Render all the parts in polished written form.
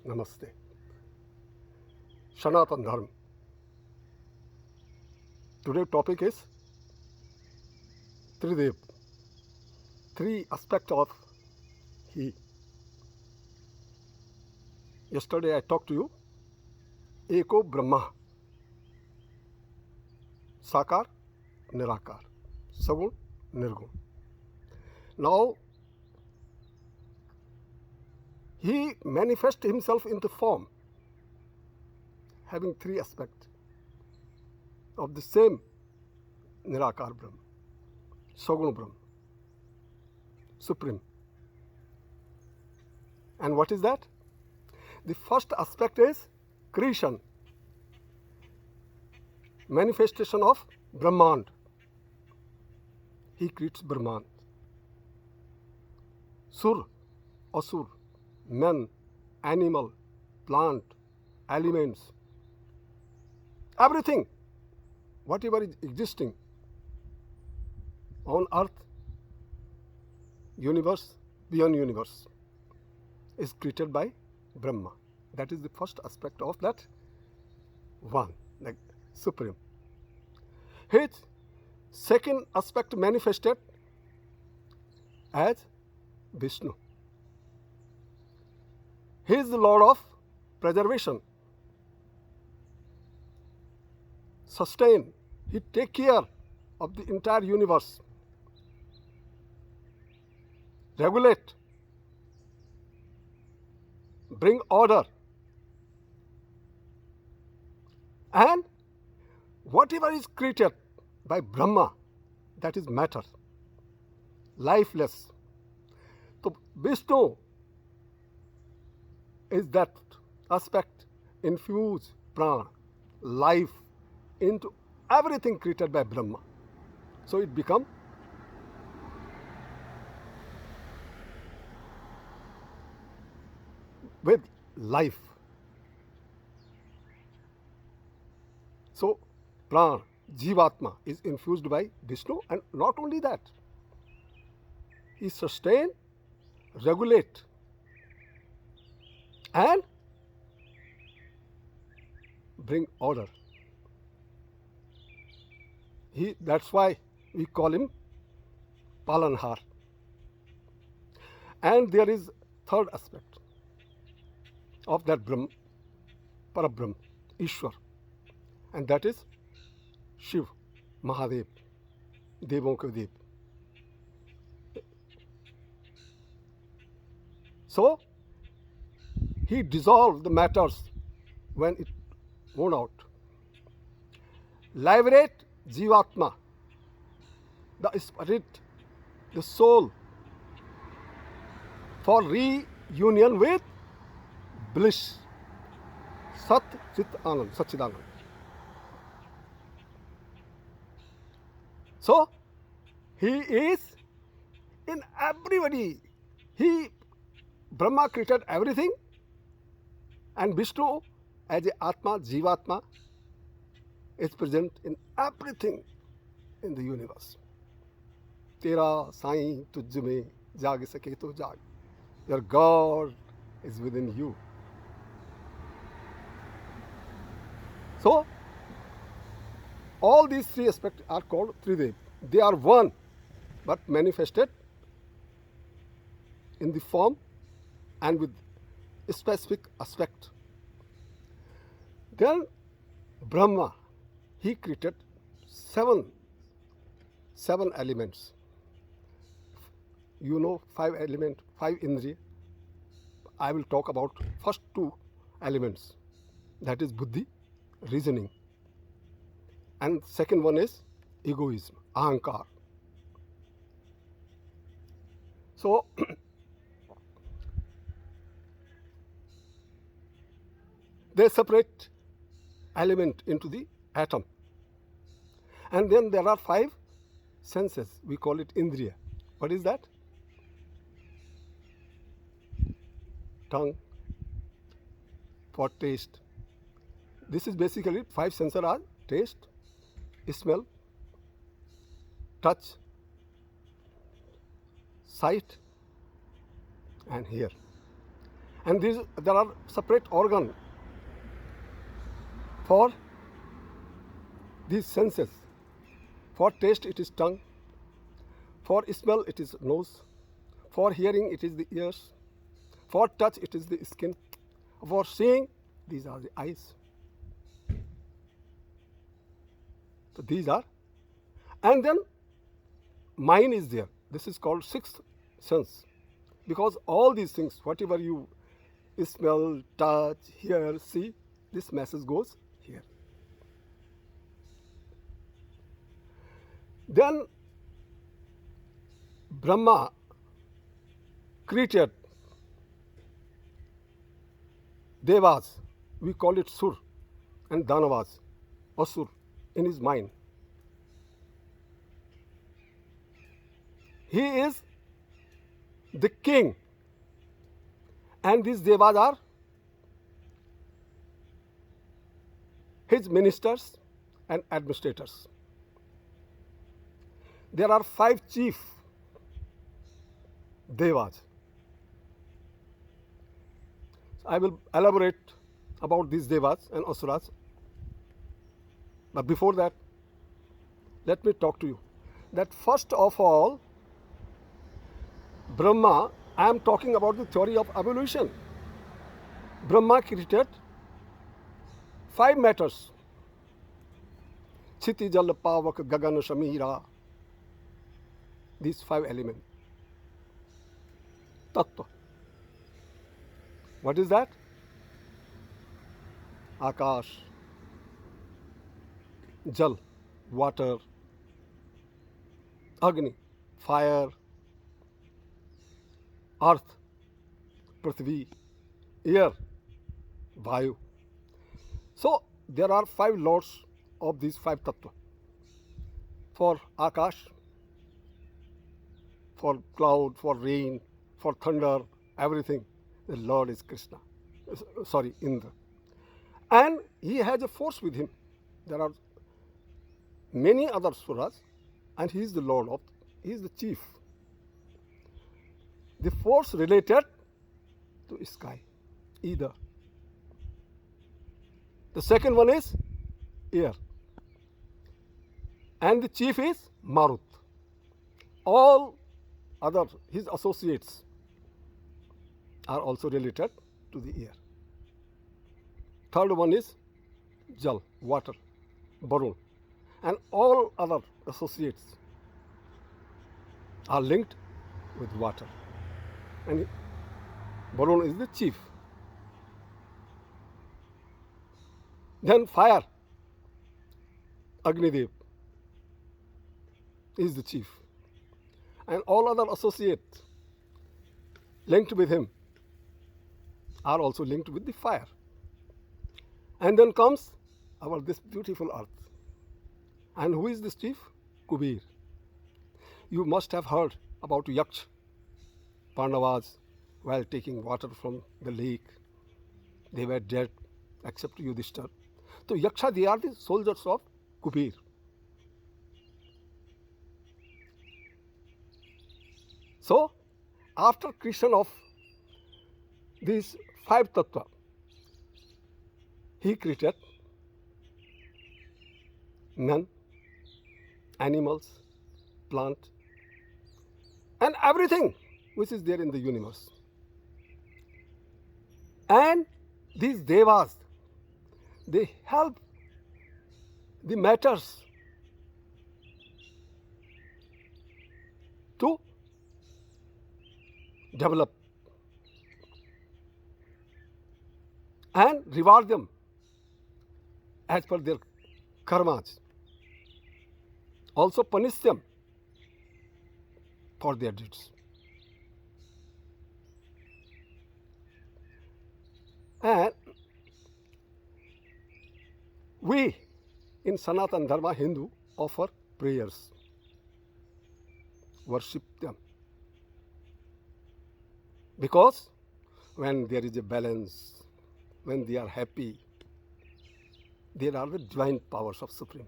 Namaste. Sanatan Dharma. Today's topic is Tridev, three aspects of He. Yesterday I talked to you, Eko Brahma, Sakar, Nirakar, Sagun, Nirgun. Now, He manifests Himself in the form, having three aspects of the same Nirakar Brahma, Sagun Brahma, Supreme. And what is that? The first aspect is creation, manifestation of Brahmand. He creates Brahmand. Sur, Asur, men, animal, plant, elements, everything, whatever is existing on earth, universe, beyond universe, is created by Brahma. That is the first aspect of that one, like Supreme. His second aspect manifested as Vishnu. He is the Lord of preservation, sustain. He takes care of the entire universe, regulate, bring order, and whatever is created by Brahma, that is matter, lifeless. So Vishnu is that aspect, infuse prana, life, into everything created by Brahma. So it becomes with life. So prana, Jivatma, is infused by Vishnu, and not only that, he sustain, regulate, and bring order. That's why we call him Palanhar. And there is third aspect of that Brahm, Parabrahm, Ishwar, and that is Shiv, Mahadev, Devon ke Dev. So he dissolved the matters when it worn out. Liberate Jivatma, the spirit, the soul, for reunion with bliss. Sat Chit Anand, Satchidanand. So he is in everybody. Brahma created everything, and Vishnu as a Atma, Jivatma, is present in everything in the universe. Tera Sai tujh mein jaag sake to jaag. Your God is within you. So all these three aspects are called Tridev. They are one, but manifested in the form and with a specific aspect. Then Brahma, he created seven elements. You know, 5 elements, 5 indriya. I will talk about first 2 elements. That is buddhi, reasoning. And second one is egoism, ahankar. So they separate element into the atom. And then there are 5 senses. We call it indriya. What is that? Tongue for taste. This is basically 5 senses are taste, smell, touch, sight, and hear. And there are separate organs for these senses. For taste it is tongue, for smell it is nose, for hearing it is the ears, for touch it is the skin, for seeing these are the eyes. So these are, and then mind is there. This is called sixth sense, because all these things, whatever you smell, touch, hear, see, this message goes here. Then Brahma created Devas, we call it Sur, and Danavas, Asur, in his mind. He is the king, and these Devas are his ministers and administrators. There are 5 chief Devas. I will elaborate about these Devas and Asuras. But before that, let me talk to you that first of all, Brahma, I am talking about the theory of evolution. Brahma created 5 matters. Chiti, Jal, Pavak, Gagan, Shamira. These 5 elements. Tatwa. What is that? Akash, Jal, water, Agni, fire, earth, Prithvi, air, Vayu. So there are 5 lords of these 5 tattva. For Akash, for cloud, for rain, for thunder, everything, the Lord is Krishna. Sorry, Indra. And he has a force with him. There are many other suras, and he is the Lord of, he is the chief. The force related to sky, Eather. The second one is air. And the chief is Marut. All other, his associates, are also related to the air. Third one is Jal, water, Varun. And all other associates are linked with water. And Varun is the chief. Then fire, Agnidev is the chief. And all other associates linked with him are also linked with the fire. And then comes this beautiful earth. And who is this chief? Kubir. You must have heard about Yaksh, Pandavas, while taking water from the lake. They were dead except Yudhishthir. So Yaksha, they are the soldiers of Kubir. So after creation of these 5 tattva, he created men, animals, plant, and everything which is there in the universe. And these devas, they help the matters to develop and reward them as per their karmas. Also punish them for their deeds. And we in Sanatan Dharma Hindu offer prayers, worship them. Because when there is a balance, when they are happy, there are the divine powers of Supreme.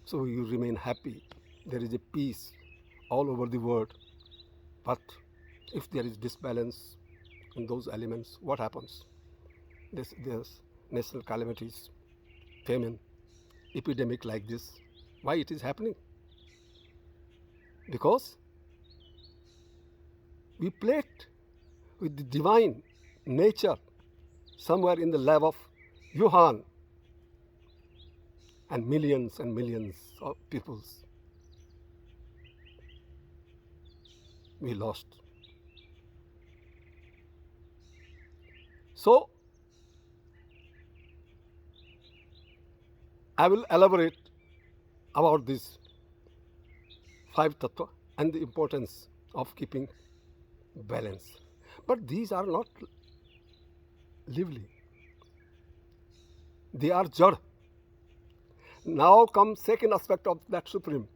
So you remain happy. There is a peace all over the world. But if there is disbalance, in those elements, what happens? There's national calamities, famine, epidemic like this. Why it is happening? Because we played with the divine nature somewhere in the lab of Wuhan, and millions of peoples we lost. So, I will elaborate about these 5 tattva and the importance of keeping balance. But these are not lively. They are jad. Now comes second aspect of that supreme,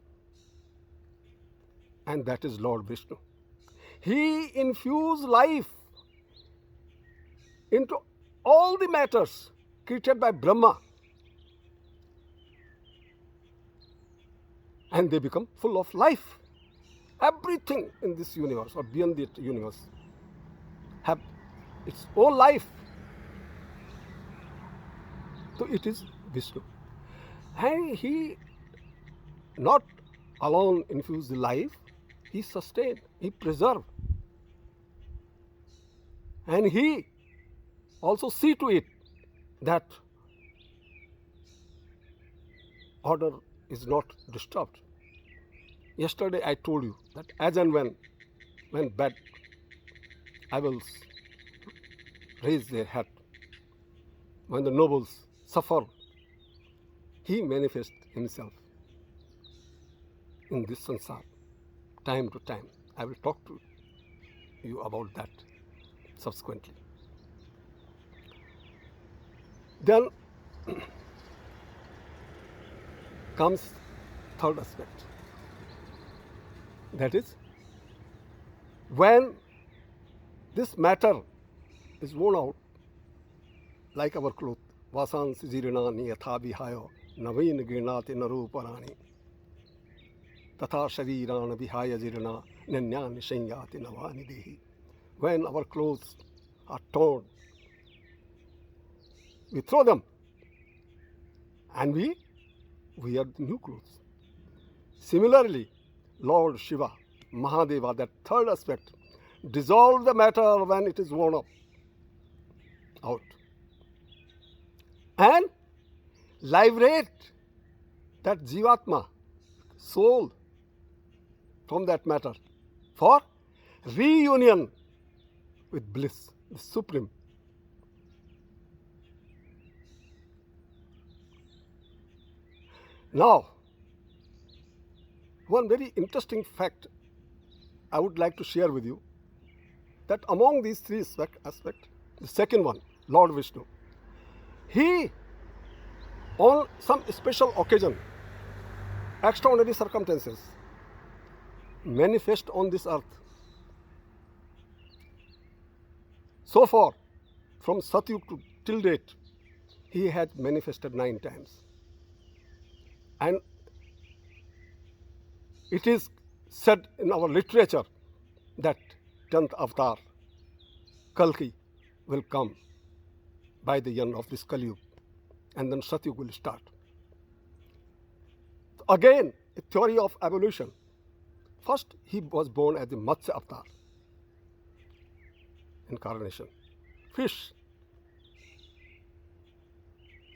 and that is Lord Vishnu. He infused life into all the matters created by Brahma, and they become full of life. Everything in this universe or beyond the universe have its own life. So it is Vishnu. And he not alone infused the life, he sustained, he preserved. And he also see to it that order is not disturbed. Yesterday I told you that as and when bad evils raise their head, when the nobles suffer, he manifests himself in this sansar, time to time. I will talk to you about that subsequently. Then comes third aspect. That is, when this matter is worn out, like our cloth, vasansi jirinani yatha vihayo naveen girnati naruparani tatha sharirana vihaya jirana nanyani shanyati navani dehi. When our clothes are torn, we throw them and we wear the new clothes. Similarly, Lord Shiva, Mahadeva, that third aspect, dissolve the matter when it is worn out and liberate that Jivatma, soul, from that matter for reunion with bliss, the Supreme. Now, one very interesting fact I would like to share with you, that among these 3 aspects, the second one, Lord Vishnu, he, on some special occasion, extraordinary circumstances, manifest on this earth. So far, from Satyug to till date, he has manifested 9 times. And it is said in our literature that 10th avatar, Kalki, will come by the end of this Kali Yuga, and then Satyug will start. Again, a theory of evolution. First, he was born as a Matsya avatar, incarnation, fish.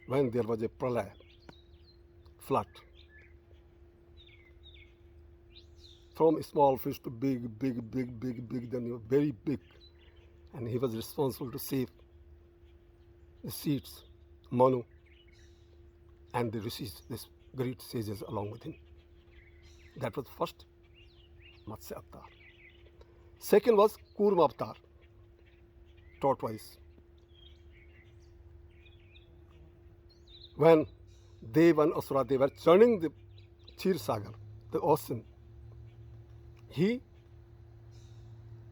When there was a pralaya, flood, from small fish to big, then very big, and he was responsible to save the seeds, Manu, and the rishis, these great sages along with him. That was first Matsya avatar. Second was Kurma avatar, tortoise. When Dev and Asura, they were churning the Kshir Sagar, the ocean, he,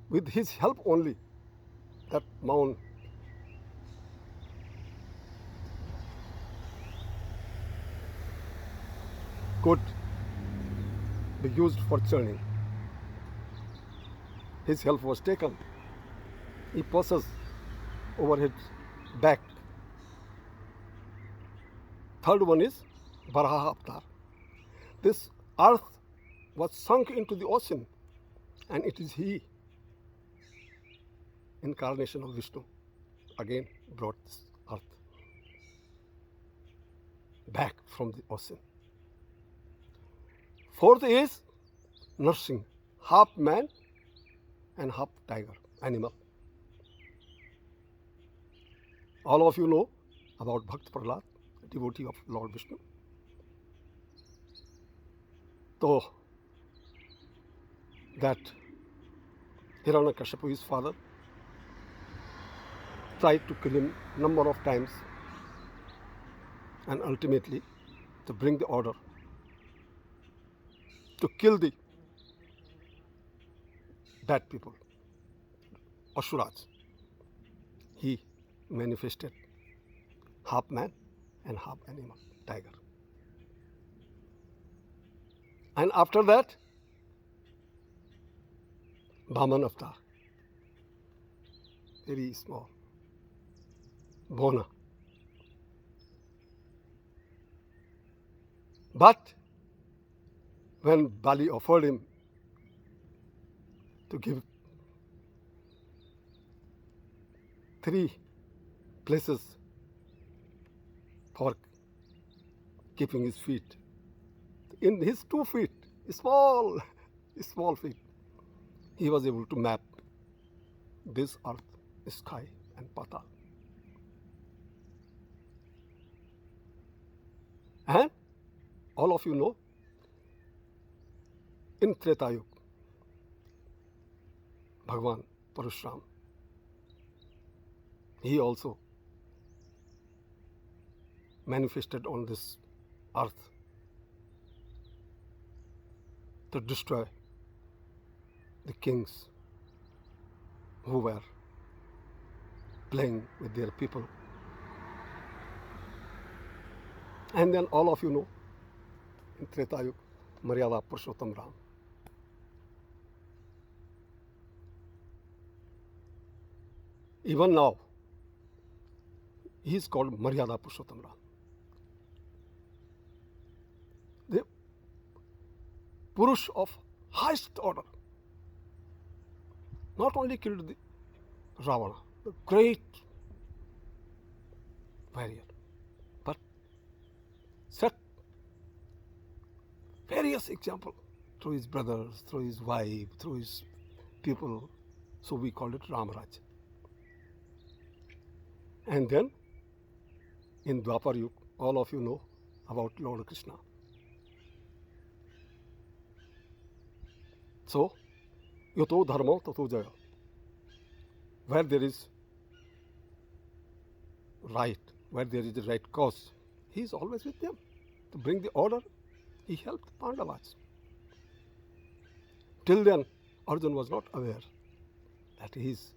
with his help only, that mound could be used for churning. His help was taken. he passes over his back. Third one is Varaha Avatar. This earth was sunk into the ocean, and it is he, Incarnation of Vishnu, again brought this earth back from the ocean. Fourth is nursing, half man and half tiger, animal. All of you know about Bhakt Prahlad, devotee of Lord Vishnu. So, that Hiranyakashipu, his father, tried to kill him number of times, and ultimately to bring the order to kill the bad people, Asuras. He manifested half man and half animal, tiger. And after that, Vaman avatar, very small, Bona. But when Bali offered him to give 3 places for keeping his feet, in his 2 feet, small feet, he was able to map this earth, sky and patal. And all of you know, in Treta Yuga, Bhagwan Parashuram, he also manifested on this earth to destroy the kings who were playing with their people. And then all of you know, in Treta Yuga, Maryada Purushottam Ram. Even now, he is called Maryada Purushottam Ram. The Purush of highest order not only killed the Ravana, the great warrior, but set various examples through his brothers, through his wife, through his people. So we call it Ramaraj. And then in Dwapar Yuga, all of you know about Lord Krishna. So, Yato Dharma Tato Jaya. Where there is right, where there is the right cause, he is always with them. To bring the order, he helped Pandavas. Till then, Arjuna was not aware that he is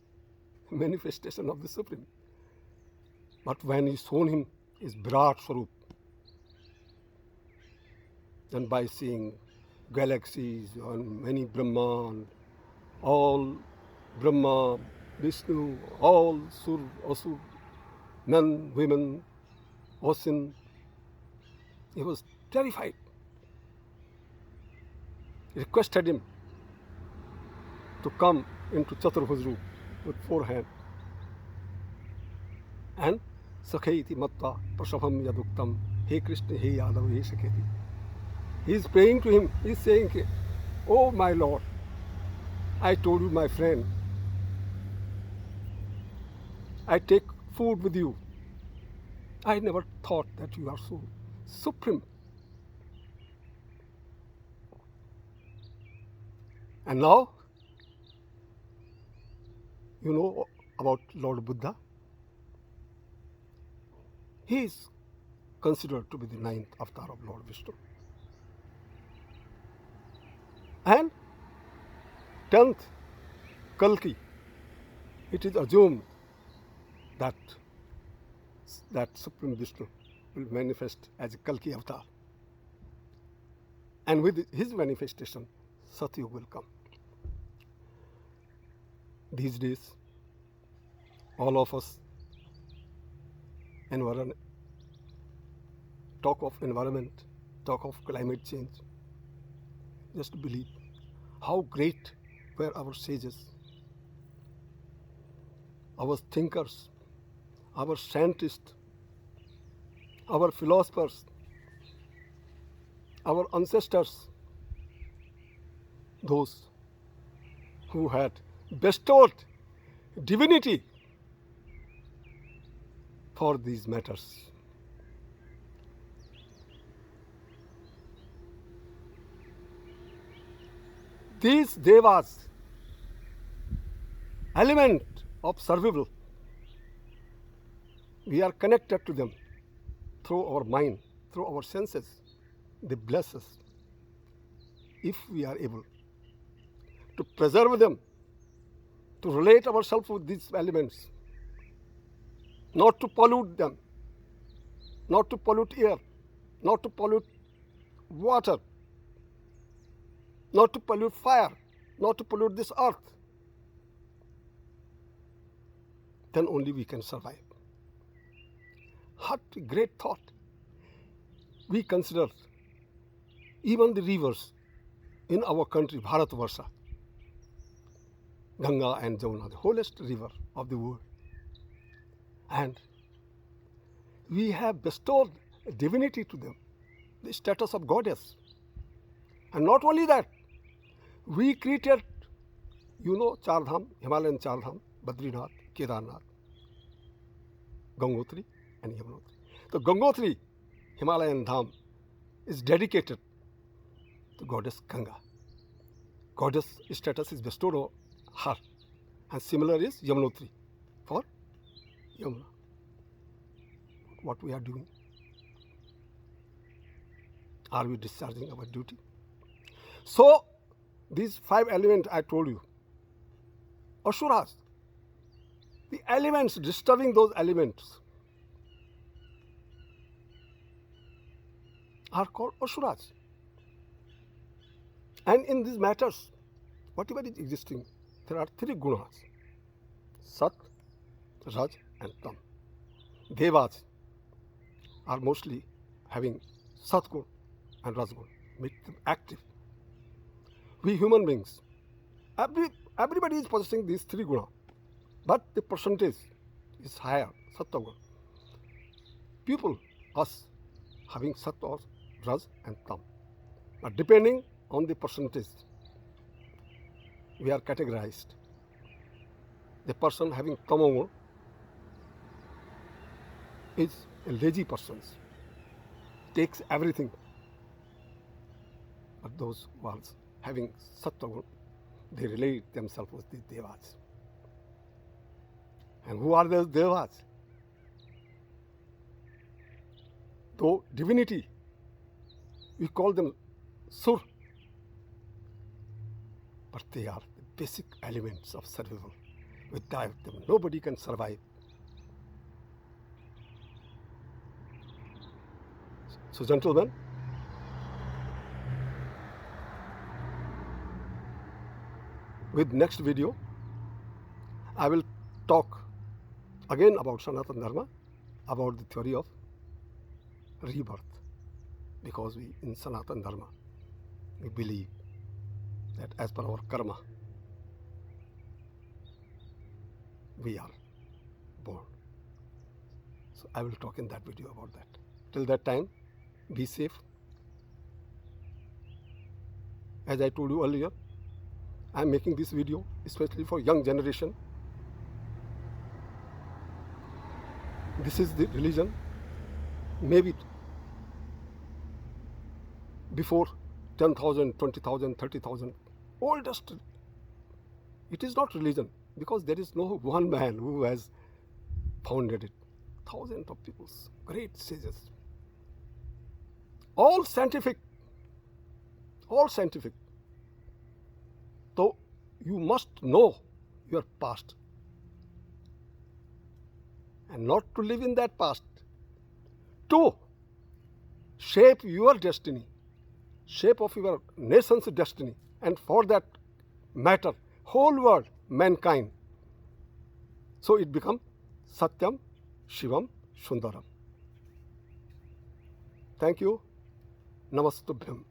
a manifestation of the Supreme. But when he shown him his Virat Swarup, then by seeing galaxies and many Brahman, all Brahma, Vishnu, all Sur, Asur, men, women, ocean, he was terrified. He requested him to come into Chaturbhuj Roop with 4 hands. And Sakheti Matta Prashabham Yaduktam, He Krishna, He Yadav, He Sakheti. He is praying to him, he is saying, oh my Lord, I told you, my friend, I take food with you. I never thought that you are so supreme. And now, you know about Lord Buddha. He is considered to be the 9th avatar of Lord Vishnu. And 10th, Kalki. It is assumed that Supreme Vishnu will manifest as a Kalki avatar. And with his manifestation, Satyuga will come. These days, all of us talk of environment, talk of climate change. Just believe how great were our sages, our thinkers, our scientists, our philosophers, our ancestors, those who had bestowed divinity for these matters. These devas, element of survival, we are connected to them through our mind, through our senses. They bless us if we are able to preserve them, to relate ourselves with these elements, not to pollute them, not to pollute air, not to pollute water, not to pollute fire, not to pollute this earth. Then only we can survive. What a great thought. We consider even the rivers in our country, Bharatvarsha, Ganga and Jamuna, the holiest river of the world. And we have bestowed divinity to them, the status of goddess. And not only that, we created, Char Dham, Himalayan Char Dham, Badrinath, Kedarnath, Gangotri and Yamunotri. The Gangotri, Himalayan Dham, is dedicated to goddess Ganga. Goddess status is bestowed on her. And similar is Yamunotri for Yamuna. What we are doing? Are we discharging our duty? So, these 5 elements I told you, Asuras, the elements, disturbing those elements, are called Asuras. And in these matters, whatever is existing, there are 3 gunas: Sat, Raj and Tam. Devas are mostly having Sat gun and Raj gun, make them active. We human beings, everybody is possessing these 3 gunas, but the percentage is higher, Sattva guna. People, us, having Sattva, Raj and Tam. But depending on the percentage, we are categorized. The person having Tamoguna is a lazy person, takes everything. But those who are having Sattva, they relate themselves with the Devas. And who are those Devas? Though divinity, we call them Sur, but they are the basic elements of survival. Without them, nobody can survive. So, gentlemen, with next video, I will talk again about Sanatan Dharma, about the theory of rebirth, because we in Sanatan Dharma, we believe that as per our karma, we are born. So I will talk in that video about that. Till that time, be safe. As I told you earlier, I am making this video especially for young generation. This is the religion. Maybe before 10,000, 20,000, 30,000, oldest. It is not religion, because there is no one man who has founded it. Thousands of people, great sages, all scientific. So you must know your past and not to live in that past, to shape your destiny, shape of your nation's destiny, and for that matter, whole world, mankind. So it becomes Satyam, Shivam, Sundaram. Thank you. Namastubhyam.